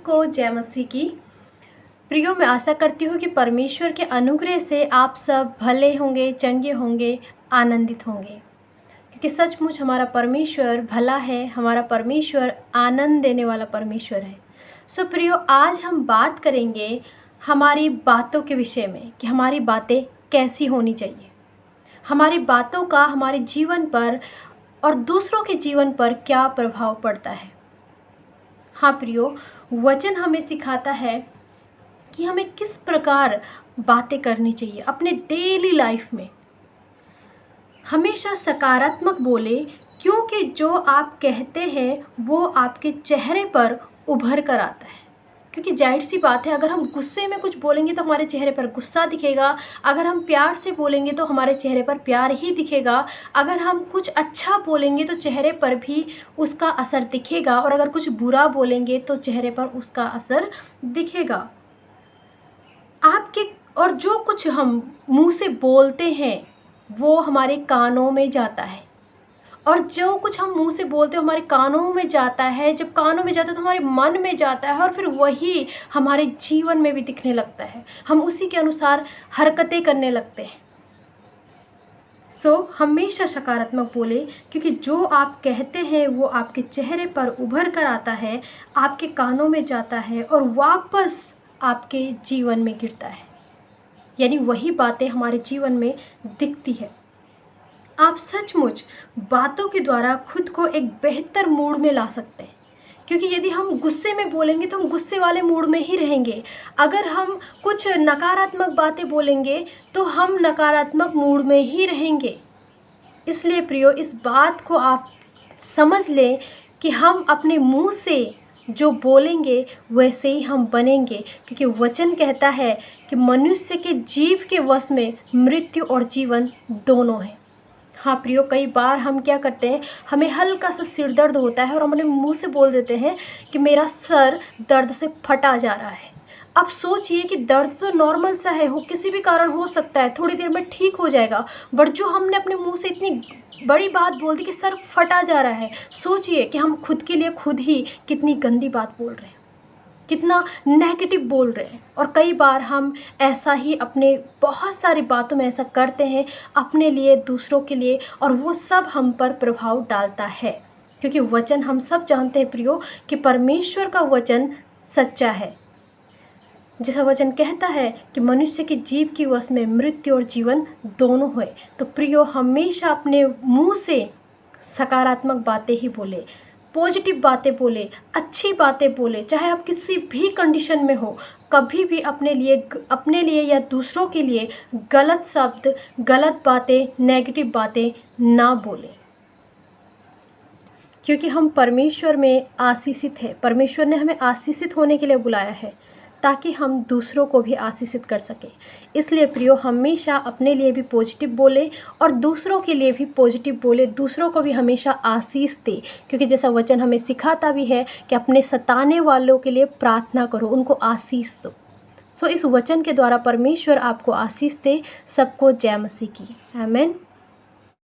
सबको जय मसीह की। प्रियो, मैं आशा करती हूँ कि परमेश्वर के अनुग्रह से आप सब भले होंगे, चंगे होंगे, आनंदित होंगे, क्योंकि सचमुच हमारा परमेश्वर भला है, हमारा परमेश्वर आनंद देने वाला परमेश्वर है। सो प्रियो, आज हम बात करेंगे हमारी बातों के विषय में कि हमारी बातें कैसी होनी चाहिए, हमारी बातों का हमारे जीवन पर और दूसरों के जीवन पर क्या प्रभाव पड़ता है। हाँ प्रियो, वचन हमें सिखाता है कि हमें किस प्रकार बातें करनी चाहिए अपने डेली लाइफ में। हमेशा सकारात्मक बोले, क्योंकि जो आप कहते हैं वो आपके चेहरे पर उभर कर आता है। क्योंकि जाहिर सी बात है, अगर हम गुस्से में कुछ बोलेंगे तो हमारे चेहरे पर गुस्सा दिखेगा, अगर हम प्यार से बोलेंगे तो हमारे चेहरे पर प्यार ही दिखेगा, अगर हम कुछ अच्छा बोलेंगे तो चेहरे पर भी उसका असर दिखेगा, और अगर कुछ बुरा बोलेंगे तो चेहरे पर उसका असर दिखेगा। आपके और जो कुछ हम मुंह से बोलते हैं वो हमारे कानों में जाता है, और जो कुछ हम मुंह से बोलते हैं हमारे कानों में जाता है। जब कानों में जाता है तो हमारे मन में जाता है, और फिर वही हमारे जीवन में भी दिखने लगता है। हम उसी के अनुसार हरकतें करने लगते हैं। हमेशा सकारात्मक बोले, क्योंकि जो आप कहते हैं वो आपके चेहरे पर उभर कर आता है, आपके कानों में जाता है और वापस आपके जीवन में गिरता है। यानी वही बातें हमारे जीवन में दिखती है। आप सचमुच बातों के द्वारा खुद को एक बेहतर मूड में ला सकते हैं, क्योंकि यदि हम गुस्से में बोलेंगे तो हम गुस्से वाले मूड में ही रहेंगे। अगर हम कुछ नकारात्मक बातें बोलेंगे तो हम नकारात्मक मूड में ही रहेंगे। इसलिए प्रियो, इस बात को आप समझ लें कि हम अपने मुंह से जो बोलेंगे वैसे ही हम बनेंगे, क्योंकि वचन कहता है कि मनुष्य के जीव के वश में मृत्यु और जीवन दोनों हैं। हाँ प्रियो, कई बार हम क्या करते हैं, हमें हल्का सा सिर दर्द होता है और हम अपने मुंह से बोल देते हैं कि मेरा सर दर्द से फटा जा रहा है। अब सोचिए कि दर्द तो नॉर्मल सा है, हो किसी भी कारण हो सकता है, थोड़ी देर में ठीक हो जाएगा, बट जो हमने अपने मुंह से इतनी बड़ी बात बोल दी कि सर फटा जा रहा है, सोचिए कि हम खुद के लिए खुद ही कितनी गंदी बात बोल रहे हैं, कितना नेगेटिव बोल रहे हैं। और कई बार हम ऐसा ही अपने बहुत सारी बातों में ऐसा करते हैं, अपने लिए, दूसरों के लिए, और वो सब हम पर प्रभाव डालता है। क्योंकि वचन हम सब जानते हैं प्रियो कि परमेश्वर का वचन सच्चा है। जैसा वचन कहता है कि मनुष्य के जीव की वश में मृत्यु और जीवन दोनों है। तो प्रियो, हमेशा अपने मुंह से सकारात्मक बातें ही बोले, पॉजिटिव बातें बोले, अच्छी बातें बोले, चाहे आप किसी भी कंडीशन में हो। कभी भी अपने लिए या दूसरों के लिए गलत शब्द, गलत बातें, नेगेटिव बातें ना बोलें, क्योंकि हम परमेश्वर में आशीषित है। परमेश्वर ने हमें आशीषित होने के लिए बुलाया है ताकि हम दूसरों को भी आशीषित कर सकें। इसलिए प्रियो, हमेशा अपने लिए भी पॉजिटिव बोले और दूसरों के लिए भी पॉजिटिव बोले, दूसरों को भी हमेशा आशीष दे, क्योंकि जैसा वचन हमें सिखाता भी है कि अपने सताने वालों के लिए प्रार्थना करो, उनको आशीष दो। इस वचन के द्वारा परमेश्वर आपको आशीष दे। सबको जय मसीह की। आमीन।